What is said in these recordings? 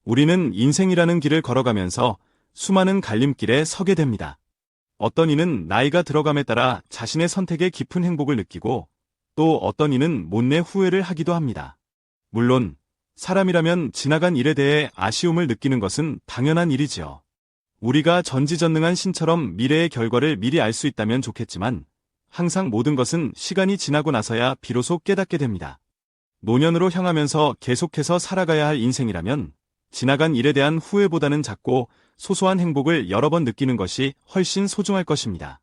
우리는 인생이라는 길을 걸어가면서 수많은 갈림길에 서게 됩니다. 어떤 이는 나이가 들어감에 따라 자신의 선택에 깊은 행복을 느끼고 또 어떤 이는 못내 후회를 하기도 합니다. 물론 사람이라면 지나간 일에 대해 아쉬움을 느끼는 것은 당연한 일이지요. 우리가 전지전능한 신처럼 미래의 결과를 미리 알 수 있다면 좋겠지만 항상 모든 것은 시간이 지나고 나서야 비로소 깨닫게 됩니다. 노년으로 향하면서 계속해서 살아가야 할 인생이라면 지나간 일에 대한 후회보다는 작고 소소한 행복을 여러 번 느끼는 것이 훨씬 소중할 것입니다.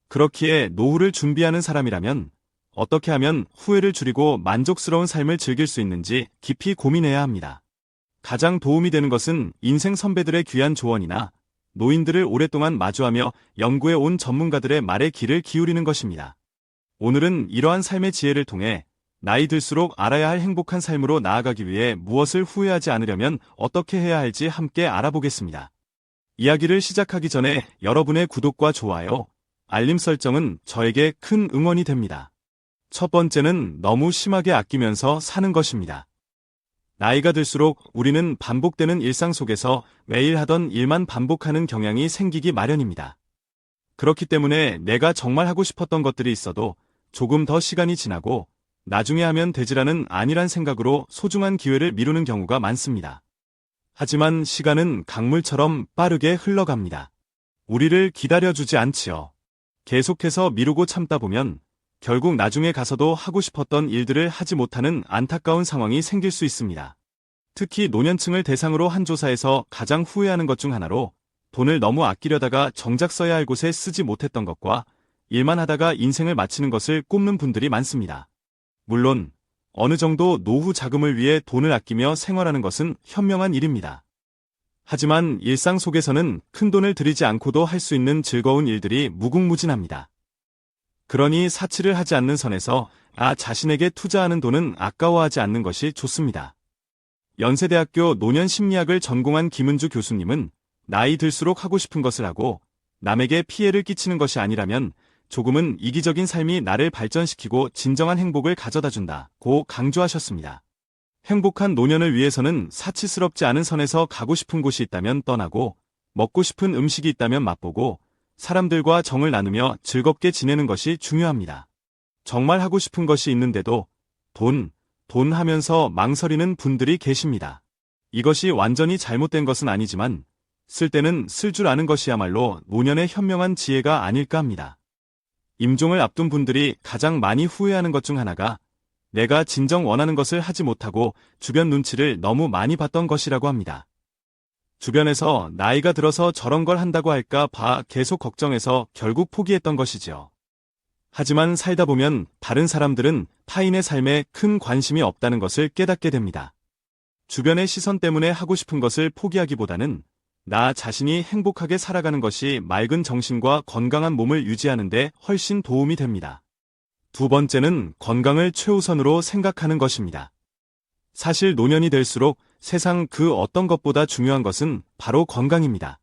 그렇기에 노후를 준비하는 사람이라면 어떻게 하면 후회를 줄이고 만족스러운 삶을 즐길 수 있는지 깊이 고민해야 합니다. 가장 도움이 되는 것은 인생 선배들의 귀한 조언이나 노인들을 오랫동안 마주하며 연구해 온 전문가들의 말에 귀를 기울이는 것입니다. 오늘은 이러한 삶의 지혜를 통해 나이 들수록 알아야 할 행복한 삶으로 나아가기 위해 무엇을 후회하지 않으려면 어떻게 해야 할지 함께 알아보겠습니다. 이야기를 시작하기 전에 여러분의 구독과 좋아요, 알림 설정은 저에게 큰 응원이 됩니다. 첫 번째는 너무 심하게 아끼면서 사는 것입니다. 나이가 들수록 우리는 반복되는 일상 속에서 매일 하던 일만 반복하는 경향이 생기기 마련입니다. 그렇기 때문에 내가 정말 하고 싶었던 것들이 있어도 조금 더 시간이 지나고 나중에 하면 되지라는 안일한 생각으로 소중한 기회를 미루는 경우가 많습니다. 하지만 시간은 강물처럼 빠르게 흘러갑니다. 우리를 기다려주지 않지요. 계속해서 미루고 참다 보면 결국 나중에 가서도 하고 싶었던 일들을 하지 못하는 안타까운 상황이 생길 수 있습니다. 특히 노년층을 대상으로 한 조사에서 가장 후회하는 것 중 하나로 돈을 너무 아끼려다가 정작 써야 할 곳에 쓰지 못했던 것과 일만 하다가 인생을 마치는 것을 꼽는 분들이 많습니다. 물론 어느 정도 노후 자금을 위해 돈을 아끼며 생활하는 것은 현명한 일입니다. 하지만 일상 속에서는 큰돈을 들이지 않고도 할 수 있는 즐거운 일들이 무궁무진합니다. 그러니 사치를 하지 않는 선에서 자신에게 투자하는 돈은 아까워하지 않는 것이 좋습니다. 연세대학교 노년심리학을 전공한 김은주 교수님은 나이 들수록 하고 싶은 것을 하고 남에게 피해를 끼치는 것이 아니라면 조금은 이기적인 삶이 나를 발전시키고 진정한 행복을 가져다준다고 강조하셨습니다. 행복한 노년을 위해서는 사치스럽지 않은 선에서 가고 싶은 곳이 있다면 떠나고 먹고 싶은 음식이 있다면 맛보고 사람들과 정을 나누며 즐겁게 지내는 것이 중요합니다. 정말 하고 싶은 것이 있는데도 돈 하면서 망설이는 분들이 계십니다. 이것이 완전히 잘못된 것은 아니지만 쓸 때는 쓸 줄 아는 것이야말로 노년의 현명한 지혜가 아닐까 합니다. 임종을 앞둔 분들이 가장 많이 후회하는 것 중 하나가 내가 진정 원하는 것을 하지 못하고 주변 눈치를 너무 많이 봤던 것이라고 합니다. 주변에서 나이가 들어서 저런 걸 한다고 할까 봐 계속 걱정해서 결국 포기했던 것이지요. 하지만 살다 보면 다른 사람들은 타인의 삶에 큰 관심이 없다는 것을 깨닫게 됩니다. 주변의 시선 때문에 하고 싶은 것을 포기하기보다는 나 자신이 행복하게 살아가는 것이 맑은 정신과 건강한 몸을 유지하는 데 훨씬 도움이 됩니다. 두 번째는 건강을 최우선으로 생각하는 것입니다. 사실 노년이 될수록 세상 그 어떤 것보다 중요한 것은 바로 건강입니다.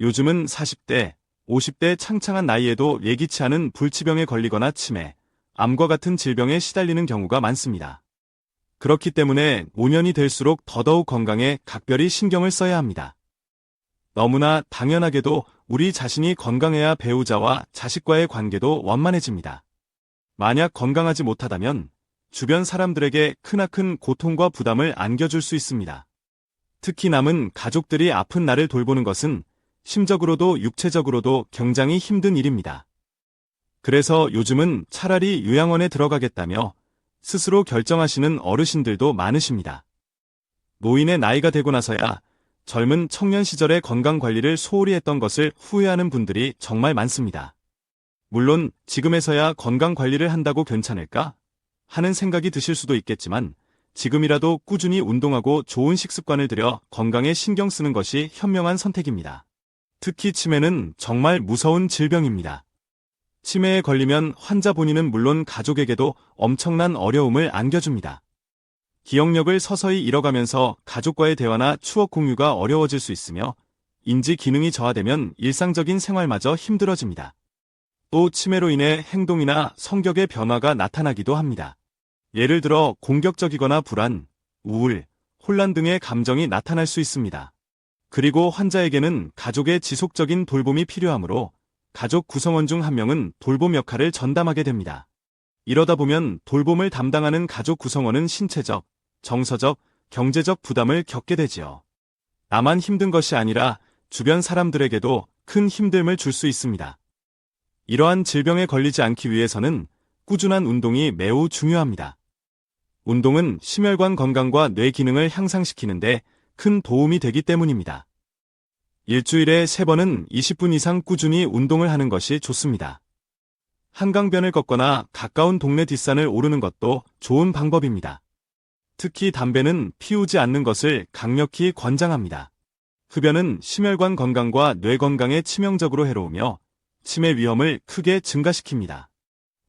요즘은 40대, 50대 창창한 나이에도 예기치 않은 불치병에 걸리거나 치매, 암과 같은 질병에 시달리는 경우가 많습니다. 그렇기 때문에 노년이 될수록 더더욱 건강에 각별히 신경을 써야 합니다. 너무나 당연하게도 우리 자신이 건강해야 배우자와 자식과의 관계도 원만해집니다. 만약 건강하지 못하다면 주변 사람들에게 크나큰 고통과 부담을 안겨줄 수 있습니다. 특히 남은 가족들이 아픈 나를 돌보는 것은 심적으로도 육체적으로도 굉장히 힘든 일입니다. 그래서 요즘은 차라리 요양원에 들어가겠다며 스스로 결정하시는 어르신들도 많으십니다. 노인의 나이가 되고 나서야 젊은 청년 시절의 건강관리를 소홀히 했던 것을 후회하는 분들이 정말 많습니다. 물론 지금에서야 건강관리를 한다고 괜찮을까? 하는 생각이 드실 수도 있겠지만 지금이라도 꾸준히 운동하고 좋은 식습관을 들여 건강에 신경 쓰는 것이 현명한 선택입니다. 특히 치매는 정말 무서운 질병입니다. 치매에 걸리면 환자 본인은 물론 가족에게도 엄청난 어려움을 안겨줍니다. 기억력을 서서히 잃어가면서 가족과의 대화나 추억 공유가 어려워질 수 있으며 인지 기능이 저하되면 일상적인 생활마저 힘들어집니다. 또 치매로 인해 행동이나 성격의 변화가 나타나기도 합니다. 예를 들어 공격적이거나 불안, 우울, 혼란 등의 감정이 나타날 수 있습니다. 그리고 환자에게는 가족의 지속적인 돌봄이 필요하므로 가족 구성원 중 한 명은 돌봄 역할을 전담하게 됩니다. 이러다 보면 돌봄을 담당하는 가족 구성원은 신체적, 정서적, 경제적 부담을 겪게 되지요. 나만 힘든 것이 아니라 주변 사람들에게도 큰 힘듦을 줄 수 있습니다. 이러한 질병에 걸리지 않기 위해서는 꾸준한 운동이 매우 중요합니다. 운동은 심혈관 건강과 뇌 기능을 향상시키는데 큰 도움이 되기 때문입니다. 일주일에 3번은 20분 이상 꾸준히 운동을 하는 것이 좋습니다. 한강변을 걷거나 가까운 동네 뒷산을 오르는 것도 좋은 방법입니다. 특히 담배는 피우지 않는 것을 강력히 권장합니다. 흡연은 심혈관 건강과 뇌 건강에 치명적으로 해로우며 치매 위험을 크게 증가시킵니다.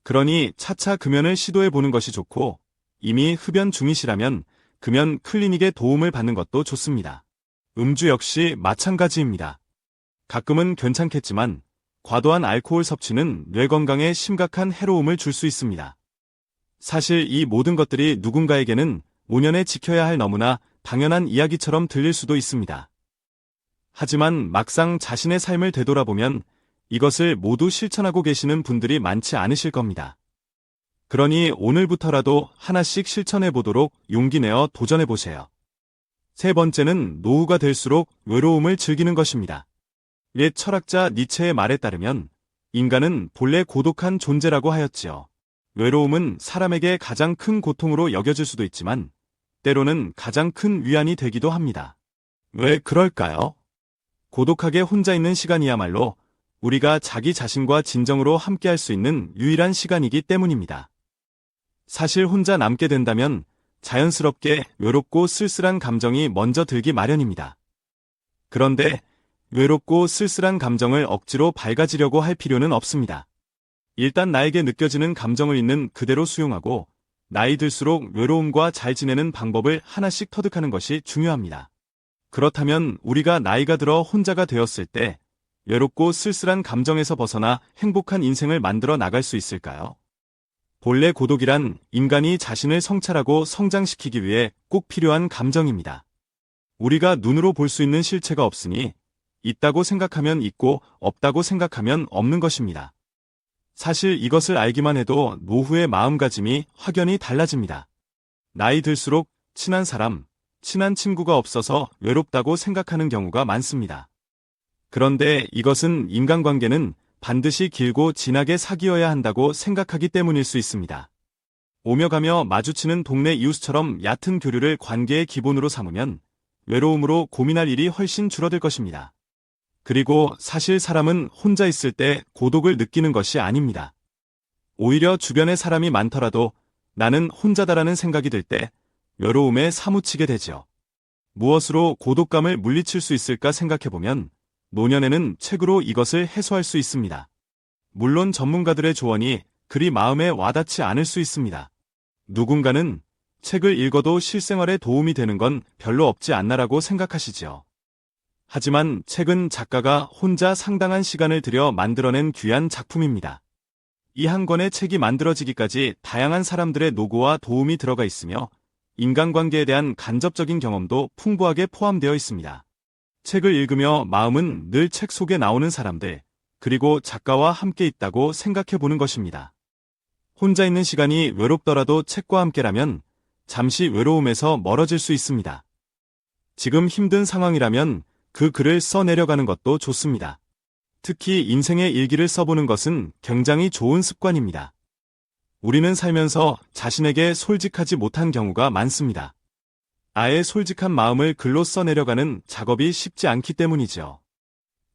그러니 차차 금연을 시도해보는 것이 좋고 이미 흡연 중이시라면 금연 클리닉의 도움을 받는 것도 좋습니다. 음주 역시 마찬가지입니다. 가끔은 괜찮겠지만 과도한 알코올 섭취는 뇌 건강에 심각한 해로움을 줄 수 있습니다. 사실 이 모든 것들이 누군가에게는 온연에 지켜야 할 너무나 당연한 이야기처럼 들릴 수도 있습니다. 하지만 막상 자신의 삶을 되돌아보면 이것을 모두 실천하고 계시는 분들이 많지 않으실 겁니다. 그러니 오늘부터라도 하나씩 실천해 보도록 용기 내어 도전해 보세요. 3번째는 노후가 될수록 외로움을 즐기는 것입니다. 옛 철학자 니체의 말에 따르면 인간은 본래 고독한 존재라고 하였지요. 외로움은 사람에게 가장 큰 고통으로 여겨질 수도 있지만 때로는 가장 큰 위안이 되기도 합니다. 왜 그럴까요? 고독하게 혼자 있는 시간이야말로 우리가 자기 자신과 진정으로 함께할 수 있는 유일한 시간이기 때문입니다. 사실 혼자 남게 된다면 자연스럽게 외롭고 쓸쓸한 감정이 먼저 들기 마련입니다. 그런데 외롭고 쓸쓸한 감정을 억지로 밝아지려고 할 필요는 없습니다. 일단 나에게 느껴지는 감정을 있는 그대로 수용하고 나이 들수록 외로움과 잘 지내는 방법을 하나씩 터득하는 것이 중요합니다. 그렇다면 우리가 나이가 들어 혼자가 되었을 때 외롭고 쓸쓸한 감정에서 벗어나 행복한 인생을 만들어 나갈 수 있을까요? 본래 고독이란 인간이 자신을 성찰하고 성장시키기 위해 꼭 필요한 감정입니다. 우리가 눈으로 볼 수 있는 실체가 없으니 있다고 생각하면 있고 없다고 생각하면 없는 것입니다. 사실 이것을 알기만 해도 노후의 마음가짐이 확연히 달라집니다. 나이 들수록 친한 사람, 친한 친구가 없어서 외롭다고 생각하는 경우가 많습니다. 그런데 이것은 인간관계는 반드시 길고 진하게 사귀어야 한다고 생각하기 때문일 수 있습니다. 오며 가며 마주치는 동네 이웃처럼 얕은 교류를 관계의 기본으로 삼으면 외로움으로 고민할 일이 훨씬 줄어들 것입니다. 그리고 사실 사람은 혼자 있을 때 고독을 느끼는 것이 아닙니다. 오히려 주변에 사람이 많더라도 나는 혼자다라는 생각이 들 때 외로움에 사무치게 되죠. 무엇으로 고독감을 물리칠 수 있을까 생각해보면 노년에는 책으로 이것을 해소할 수 있습니다. 물론 전문가들의 조언이 그리 마음에 와닿지 않을 수 있습니다. 누군가는 책을 읽어도 실생활에 도움이 되는 건 별로 없지 않나라고 생각하시지요. 하지만 책은 작가가 혼자 상당한 시간을 들여 만들어낸 귀한 작품입니다. 이 한 권의 책이 만들어지기까지 다양한 사람들의 노고와 도움이 들어가 있으며 인간관계에 대한 간접적인 경험도 풍부하게 포함되어 있습니다. 책을 읽으며 마음은 늘 책 속에 나오는 사람들, 그리고 작가와 함께 있다고 생각해 보는 것입니다. 혼자 있는 시간이 외롭더라도 책과 함께라면 잠시 외로움에서 멀어질 수 있습니다. 지금 힘든 상황이라면 그 글을 써내려가는 것도 좋습니다. 특히 인생의 일기를 써보는 것은 굉장히 좋은 습관입니다. 우리는 살면서 자신에게 솔직하지 못한 경우가 많습니다. 아예 솔직한 마음을 글로 써내려가는 작업이 쉽지 않기 때문이죠.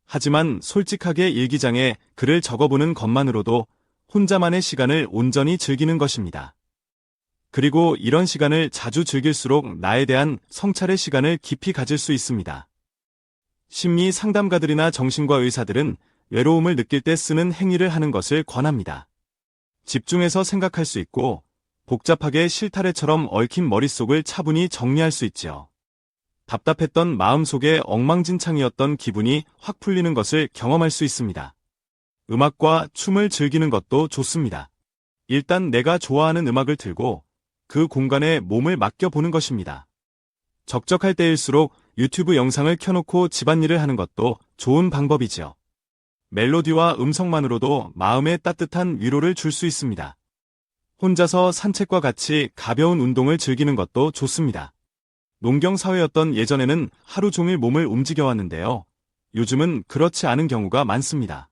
하지만 솔직하게 일기장에 글을 적어보는 것만으로도 혼자만의 시간을 온전히 즐기는 것입니다. 그리고 이런 시간을 자주 즐길수록 나에 대한 성찰의 시간을 깊이 가질 수 있습니다. 심리 상담가들이나 정신과 의사들은 외로움을 느낄 때 쓰는 행위를 하는 것을 권합니다. 집중해서 생각할 수 있고 복잡하게 실타래처럼 얽힌 머릿속을 차분히 정리할 수 있지요. 답답했던 마음속에 엉망진창이었던 기분이 확 풀리는 것을 경험할 수 있습니다. 음악과 춤을 즐기는 것도 좋습니다. 일단 내가 좋아하는 음악을 틀고 그 공간에 몸을 맡겨보는 것입니다. 적적할 때일수록 유튜브 영상을 켜놓고 집안일을 하는 것도 좋은 방법이지요. 멜로디와 음성만으로도 마음에 따뜻한 위로를 줄 수 있습니다. 혼자서 산책과 같이 가벼운 운동을 즐기는 것도 좋습니다. 농경 사회였던 예전에는 하루 종일 몸을 움직여왔는데요. 요즘은 그렇지 않은 경우가 많습니다.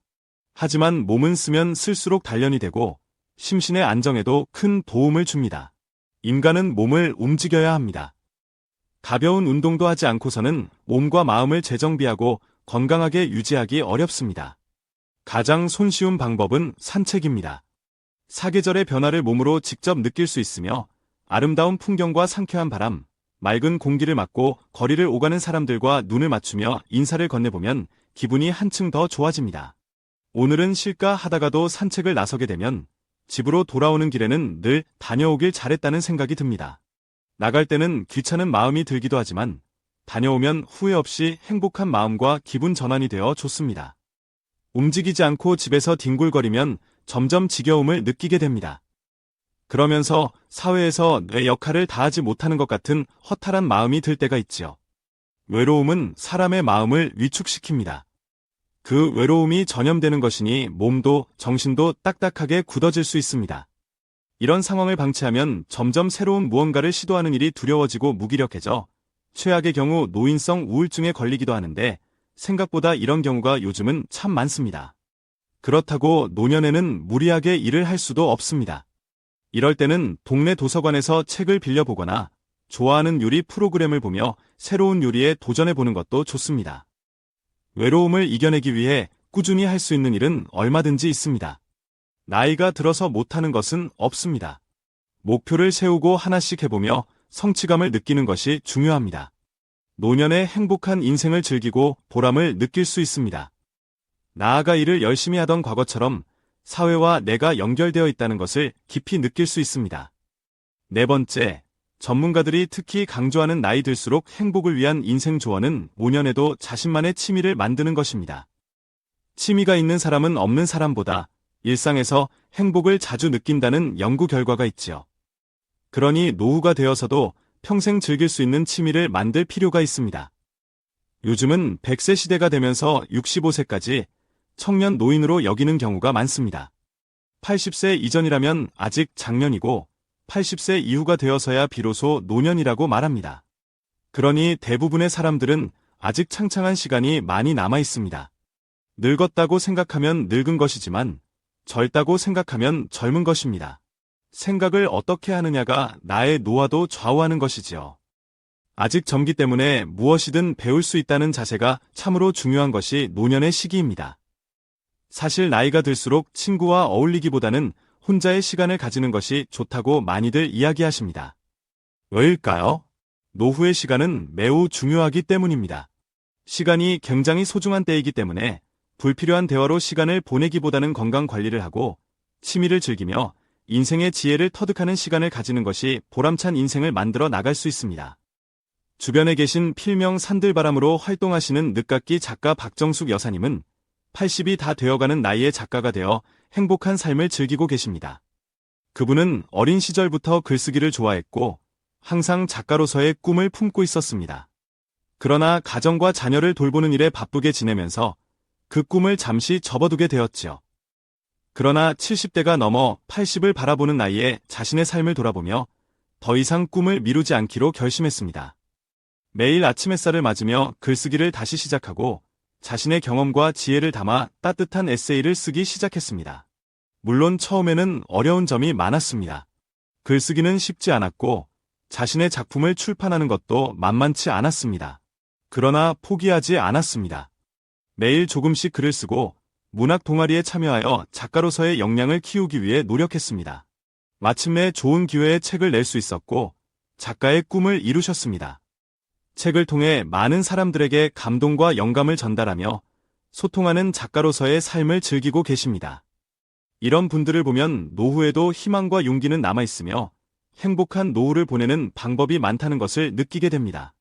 하지만 몸은 쓰면 쓸수록 단련이 되고 심신의 안정에도 큰 도움을 줍니다. 인간은 몸을 움직여야 합니다. 가벼운 운동도 하지 않고서는 몸과 마음을 재정비하고 건강하게 유지하기 어렵습니다. 가장 손쉬운 방법은 산책입니다. 사계절의 변화를 몸으로 직접 느낄 수 있으며 아름다운 풍경과 상쾌한 바람, 맑은 공기를 맞고 거리를 오가는 사람들과 눈을 맞추며 인사를 건네보면 기분이 한층 더 좋아집니다. 오늘은 쉴까 하다가도 산책을 나서게 되면 집으로 돌아오는 길에는 늘 다녀오길 잘했다는 생각이 듭니다. 나갈 때는 귀찮은 마음이 들기도 하지만 다녀오면 후회 없이 행복한 마음과 기분 전환이 되어 좋습니다. 움직이지 않고 집에서 뒹굴거리면 점점 지겨움을 느끼게 됩니다. 그러면서 사회에서 내 역할을 다하지 못하는 것 같은 허탈한 마음이 들 때가 있지요. 외로움은 사람의 마음을 위축시킵니다. 그 외로움이 전염되는 것이니 몸도 정신도 딱딱하게 굳어질 수 있습니다. 이런 상황을 방치하면 점점 새로운 무언가를 시도하는 일이 두려워지고 무기력해져 최악의 경우 노인성 우울증에 걸리기도 하는데 생각보다 이런 경우가 요즘은 참 많습니다. 그렇다고 노년에는 무리하게 일을 할 수도 없습니다. 이럴 때는 동네 도서관에서 책을 빌려보거나 좋아하는 요리 프로그램을 보며 새로운 요리에 도전해보는 것도 좋습니다. 외로움을 이겨내기 위해 꾸준히 할 수 있는 일은 얼마든지 있습니다. 나이가 들어서 못하는 것은 없습니다. 목표를 세우고 하나씩 해보며 성취감을 느끼는 것이 중요합니다. 노년에 행복한 인생을 즐기고 보람을 느낄 수 있습니다. 나아가 일을 열심히 하던 과거처럼 사회와 내가 연결되어 있다는 것을 깊이 느낄 수 있습니다. 네 번째, 전문가들이 특히 강조하는 나이 들수록 행복을 위한 인생 조언은 노년에도 자신만의 취미를 만드는 것입니다. 취미가 있는 사람은 없는 사람보다 일상에서 행복을 자주 느낀다는 연구 결과가 있지요. 그러니 노후가 되어서도 평생 즐길 수 있는 취미를 만들 필요가 있습니다. 요즘은 100세 시대가 되면서 65세까지 청년 노인으로 여기는 경우가 많습니다. 80세 이전이라면 아직 장년이고 80세 이후가 되어서야 비로소 노년이라고 말합니다. 그러니 대부분의 사람들은 아직 창창한 시간이 많이 남아 있습니다. 늙었다고 생각하면 늙은 것이지만 젊다고 생각하면 젊은 것입니다. 생각을 어떻게 하느냐가 나의 노화도 좌우하는 것이지요. 아직 젊기 때문에 무엇이든 배울 수 있다는 자세가 참으로 중요한 것이 노년의 시기입니다. 사실 나이가 들수록 친구와 어울리기보다는 혼자의 시간을 가지는 것이 좋다고 많이들 이야기하십니다. 왜일까요? 노후의 시간은 매우 중요하기 때문입니다. 시간이 굉장히 소중한 때이기 때문에 불필요한 대화로 시간을 보내기보다는 건강 관리를 하고 취미를 즐기며 인생의 지혜를 터득하는 시간을 가지는 것이 보람찬 인생을 만들어 나갈 수 있습니다. 주변에 계신 필명 산들바람으로 활동하시는 늦깎이 작가 박정숙 여사님은 80이 다 되어가는 나이의 작가가 되어 행복한 삶을 즐기고 계십니다. 그분은 어린 시절부터 글쓰기를 좋아했고 항상 작가로서의 꿈을 품고 있었습니다. 그러나 가정과 자녀를 돌보는 일에 바쁘게 지내면서 그 꿈을 잠시 접어두게 되었지요. 그러나 70대가 넘어 80을 바라보는 나이에 자신의 삶을 돌아보며 더 이상 꿈을 미루지 않기로 결심했습니다. 매일 아침 햇살을 맞으며 글쓰기를 다시 시작하고 자신의 경험과 지혜를 담아 따뜻한 에세이를 쓰기 시작했습니다. 물론 처음에는 어려운 점이 많았습니다. 글쓰기는 쉽지 않았고 자신의 작품을 출판하는 것도 만만치 않았습니다. 그러나 포기하지 않았습니다. 매일 조금씩 글을 쓰고 문학 동아리에 참여하여 작가로서의 역량을 키우기 위해 노력했습니다. 마침내 좋은 기회에 책을 낼 수 있었고 작가의 꿈을 이루셨습니다. 책을 통해 많은 사람들에게 감동과 영감을 전달하며 소통하는 작가로서의 삶을 즐기고 계십니다. 이런 분들을 보면 노후에도 희망과 용기는 남아있으며 행복한 노후를 보내는 방법이 많다는 것을 느끼게 됩니다.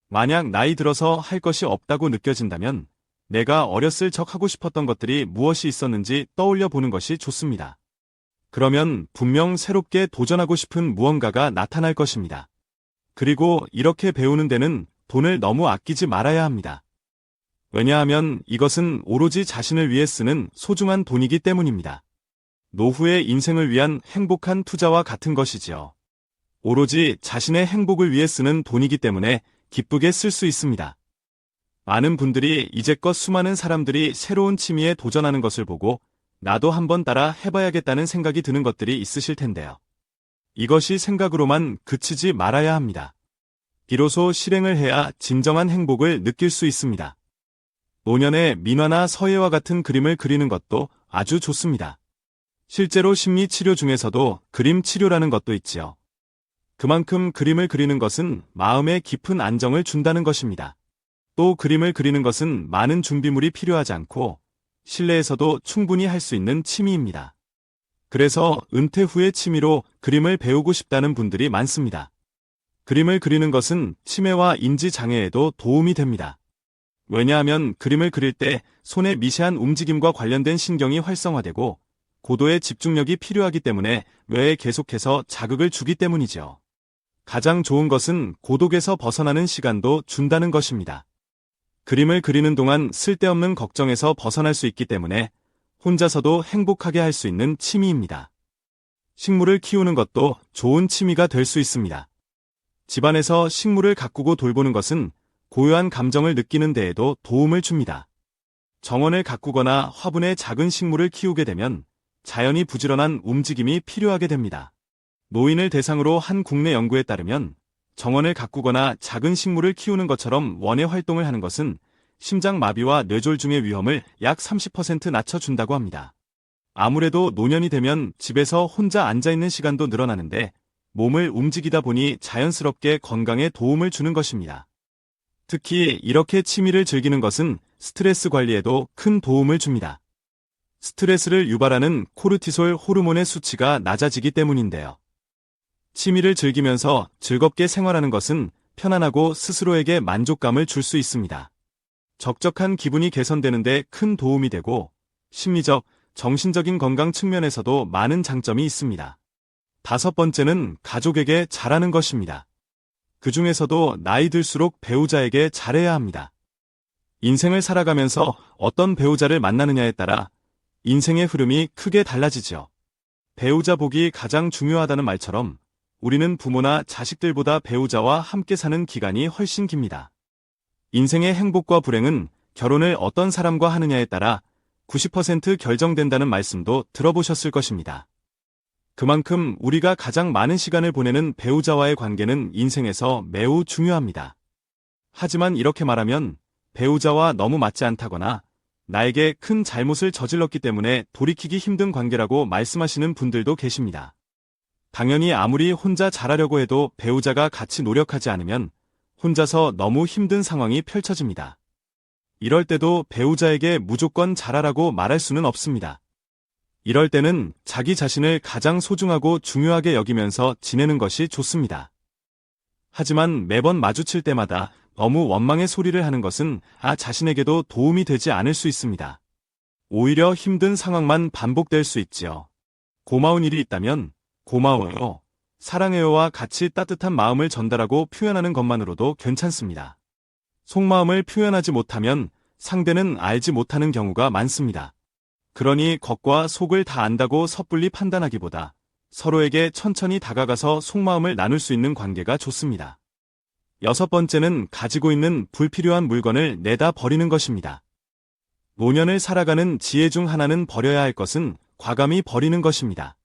만약 나이 들어서 할 것이 없다고 느껴진다면 내가 어렸을 적 하고 싶었던 것들이 무엇이 있었는지 떠올려 보는 것이 좋습니다. 그러면 분명 새롭게 도전하고 싶은 무언가가 나타날 것입니다. 그리고 이렇게 배우는 데는 돈을 너무 아끼지 말아야 합니다. 왜냐하면 이것은 오로지 자신을 위해 쓰는 소중한 돈이기 때문입니다. 노후의 인생을 위한 행복한 투자와 같은 것이지요. 오로지 자신의 행복을 위해 쓰는 돈이기 때문에 기쁘게 쓸 수 있습니다. 많은 분들이 이제껏 수많은 사람들이 새로운 취미에 도전하는 것을 보고 나도 한번 따라 해봐야겠다는 생각이 드는 것들이 있으실 텐데요. 이것이 생각으로만 그치지 말아야 합니다. 비로소 실행을 해야 진정한 행복을 느낄 수 있습니다. 노년에 민화나 서예와 같은 그림을 그리는 것도 아주 좋습니다. 실제로 심리 치료 중에서도 그림 치료라는 것도 있지요. 그만큼 그림을 그리는 것은 마음에 깊은 안정을 준다는 것입니다. 또 그림을 그리는 것은 많은 준비물이 필요하지 않고 실내에서도 충분히 할 수 있는 취미입니다. 그래서 은퇴 후에 취미로 그림을 배우고 싶다는 분들이 많습니다. 그림을 그리는 것은 치매와 인지 장애에도 도움이 됩니다. 왜냐하면 그림을 그릴 때 손의 미세한 움직임과 관련된 신경이 활성화되고 고도의 집중력이 필요하기 때문에 뇌에 계속해서 자극을 주기 때문이죠. 가장 좋은 것은 고독에서 벗어나는 시간도 준다는 것입니다. 그림을 그리는 동안 쓸데없는 걱정에서 벗어날 수 있기 때문에 혼자서도 행복하게 할 수 있는 취미입니다. 식물을 키우는 것도 좋은 취미가 될 수 있습니다. 집안에서 식물을 가꾸고 돌보는 것은 고요한 감정을 느끼는 데에도 도움을 줍니다. 정원을 가꾸거나 화분에 작은 식물을 키우게 되면 자연이 부지런한 움직임이 필요하게 됩니다. 노인을 대상으로 한 국내 연구에 따르면 정원을 가꾸거나 작은 식물을 키우는 것처럼 원예 활동을 하는 것은 심장마비와 뇌졸중의 위험을 약 30% 낮춰준다고 합니다. 아무래도 노년이 되면 집에서 혼자 앉아있는 시간도 늘어나는데 몸을 움직이다 보니 자연스럽게 건강에 도움을 주는 것입니다. 특히 이렇게 취미를 즐기는 것은 스트레스 관리에도 큰 도움을 줍니다. 스트레스를 유발하는 코르티솔 호르몬의 수치가 낮아지기 때문인데요. 취미를 즐기면서 즐겁게 생활하는 것은 편안하고 스스로에게 만족감을 줄 수 있습니다. 적적한 기분이 개선되는 데 큰 도움이 되고 심리적, 정신적인 건강 측면에서도 많은 장점이 있습니다. 5번째는 가족에게 잘하는 것입니다. 그 중에서도 나이 들수록 배우자에게 잘해야 합니다. 인생을 살아가면서 어떤 배우자를 만나느냐에 따라 인생의 흐름이 크게 달라지죠. 배우자 복이 가장 중요하다는 말처럼 우리는 부모나 자식들보다 배우자와 함께 사는 기간이 훨씬 깁니다. 인생의 행복과 불행은 결혼을 어떤 사람과 하느냐에 따라 90% 결정된다는 말씀도 들어보셨을 것입니다. 그만큼 우리가 가장 많은 시간을 보내는 배우자와의 관계는 인생에서 매우 중요합니다. 하지만 이렇게 말하면 배우자와 너무 맞지 않다거나 나에게 큰 잘못을 저질렀기 때문에 돌이키기 힘든 관계라고 말씀하시는 분들도 계십니다. 당연히 아무리 혼자 잘하려고 해도 배우자가 같이 노력하지 않으면 혼자서 너무 힘든 상황이 펼쳐집니다. 이럴 때도 배우자에게 무조건 잘하라고 말할 수는 없습니다. 이럴 때는 자기 자신을 가장 소중하고 중요하게 여기면서 지내는 것이 좋습니다. 하지만 매번 마주칠 때마다 너무 원망의 소리를 하는 것은 자신에게도 도움이 되지 않을 수 있습니다. 오히려 힘든 상황만 반복될 수 있지요. 고마운 일이 있다면 고마워요, 사랑해요와 같이 따뜻한 마음을 전달하고 표현하는 것만으로도 괜찮습니다. 속마음을 표현하지 못하면 상대는 알지 못하는 경우가 많습니다. 그러니 겉과 속을 다 안다고 섣불리 판단하기보다 서로에게 천천히 다가가서 속마음을 나눌 수 있는 관계가 좋습니다. 6번째는 가지고 있는 불필요한 물건을 내다 버리는 것입니다. 노년을 살아가는 지혜 중 하나는 버려야 할 것은 과감히 버리는 것입니다.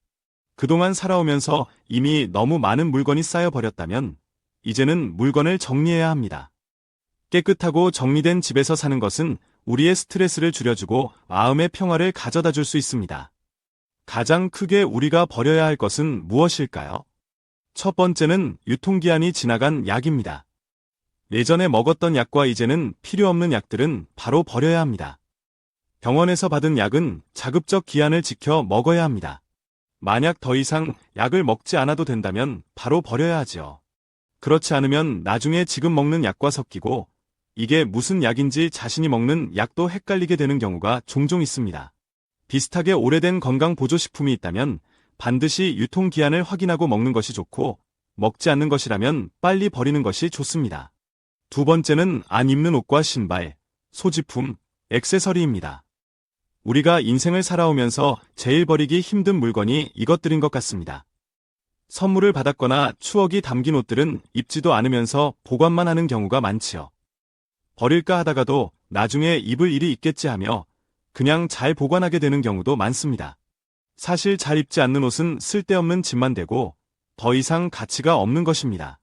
그동안 살아오면서 이미 너무 많은 물건이 쌓여버렸다면 이제는 물건을 정리해야 합니다. 깨끗하고 정리된 집에서 사는 것은 우리의 스트레스를 줄여주고 마음의 평화를 가져다 줄 수 있습니다. 가장 크게 우리가 버려야 할 것은 무엇일까요? 첫 번째는 유통기한이 지나간 약입니다. 예전에 먹었던 약과 이제는 필요 없는 약들은 바로 버려야 합니다. 병원에서 받은 약은 자급적 기한을 지켜 먹어야 합니다. 만약 더 이상 약을 먹지 않아도 된다면 바로 버려야 하지요. 그렇지 않으면 나중에 지금 먹는 약과 섞이고 이게 무슨 약인지 자신이 먹는 약도 헷갈리게 되는 경우가 종종 있습니다. 비슷하게 오래된 건강보조식품이 있다면 반드시 유통기한을 확인하고 먹는 것이 좋고 먹지 않는 것이라면 빨리 버리는 것이 좋습니다. 두 번째는 안 입는 옷과 신발, 소지품, 액세서리입니다. 우리가 인생을 살아오면서 제일 버리기 힘든 물건이 이것들인 것 같습니다. 선물을 받았거나 추억이 담긴 옷들은 입지도 않으면서 보관만 하는 경우가 많지요. 버릴까 하다가도 나중에 입을 일이 있겠지 하며 그냥 잘 보관하게 되는 경우도 많습니다. 사실 잘 입지 않는 옷은 쓸데없는 짐만 되고 더 이상 가치가 없는 것입니다.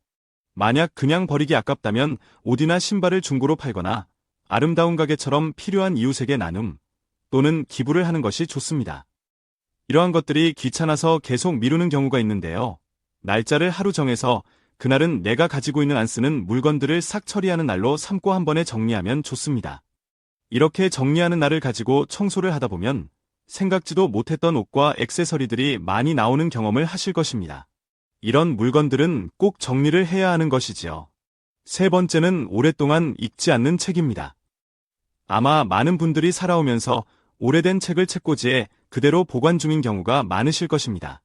만약 그냥 버리기 아깝다면 옷이나 신발을 중고로 팔거나 아름다운 가게처럼 필요한 이웃에게 나눔 또는 기부를 하는 것이 좋습니다. 이러한 것들이 귀찮아서 계속 미루는 경우가 있는데요. 날짜를 하루 정해서 그날은 내가 가지고 있는 안 쓰는 물건들을 싹 처리하는 날로 삼고 한 번에 정리하면 좋습니다. 이렇게 정리하는 날을 가지고 청소를 하다 보면 생각지도 못했던 옷과 액세서리들이 많이 나오는 경험을 하실 것입니다. 이런 물건들은 꼭 정리를 해야 하는 것이지요. 세 번째는 오랫동안 읽지 않는 책입니다. 아마 많은 분들이 살아오면서 오래된 책을 책꽂이에 그대로 보관 중인 경우가 많으실 것입니다.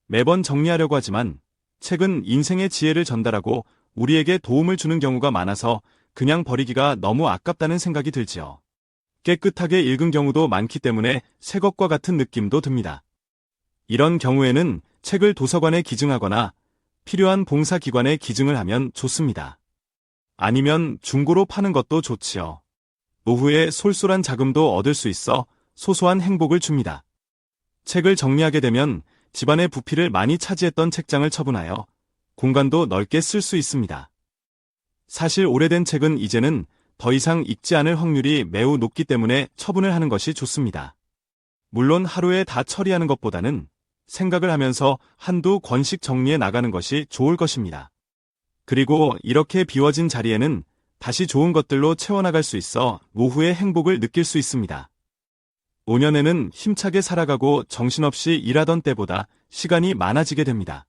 매번 정리하려고 하지만 책은 인생의 지혜를 전달하고 우리에게 도움을 주는 경우가 많아서 그냥 버리기가 너무 아깝다는 생각이 들지요. 깨끗하게 읽은 경우도 많기 때문에 새 것과 같은 느낌도 듭니다. 이런 경우에는 책을 도서관에 기증하거나 필요한 봉사기관에 기증을 하면 좋습니다. 아니면 중고로 파는 것도 좋지요. 노후에 쏠쏠한 자금도 얻을 수 있어 소소한 행복을 줍니다. 책을 정리하게 되면 집안의 부피를 많이 차지했던 책장을 처분하여 공간도 넓게 쓸 수 있습니다. 사실 오래된 책은 이제는 더 이상 읽지 않을 확률이 매우 높기 때문에 처분을 하는 것이 좋습니다. 물론 하루에 다 처리하는 것보다는 생각을 하면서 한두 권씩 정리해 나가는 것이 좋을 것입니다. 그리고 이렇게 비워진 자리에는 다시 좋은 것들로 채워나갈 수 있어 노후의 행복을 느낄 수 있습니다. 5년에는 힘차게 살아가고 정신없이 일하던 때보다 시간이 많아지게 됩니다.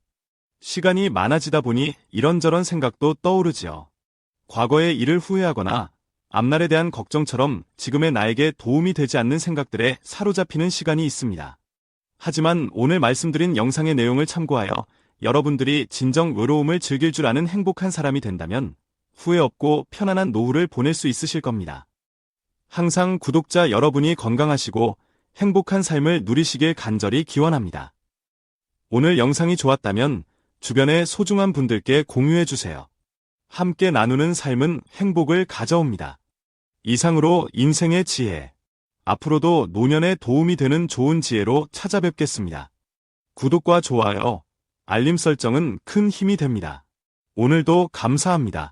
시간이 많아지다 보니 이런저런 생각도 떠오르지요. 과거의 일을 후회하거나 앞날에 대한 걱정처럼 지금의 나에게 도움이 되지 않는 생각들에 사로잡히는 시간이 있습니다. 하지만 오늘 말씀드린 영상의 내용을 참고하여 여러분들이 진정 외로움을 즐길 줄 아는 행복한 사람이 된다면 후회 없고 편안한 노후를 보낼 수 있으실 겁니다. 항상 구독자 여러분이 건강하시고 행복한 삶을 누리시길 간절히 기원합니다. 오늘 영상이 좋았다면 주변의 소중한 분들께 공유해주세요. 함께 나누는 삶은 행복을 가져옵니다. 이상으로 인생의 지혜. 앞으로도 노년에 도움이 되는 좋은 지혜로 찾아뵙겠습니다. 구독과 좋아요, 알림 설정은 큰 힘이 됩니다. 오늘도 감사합니다.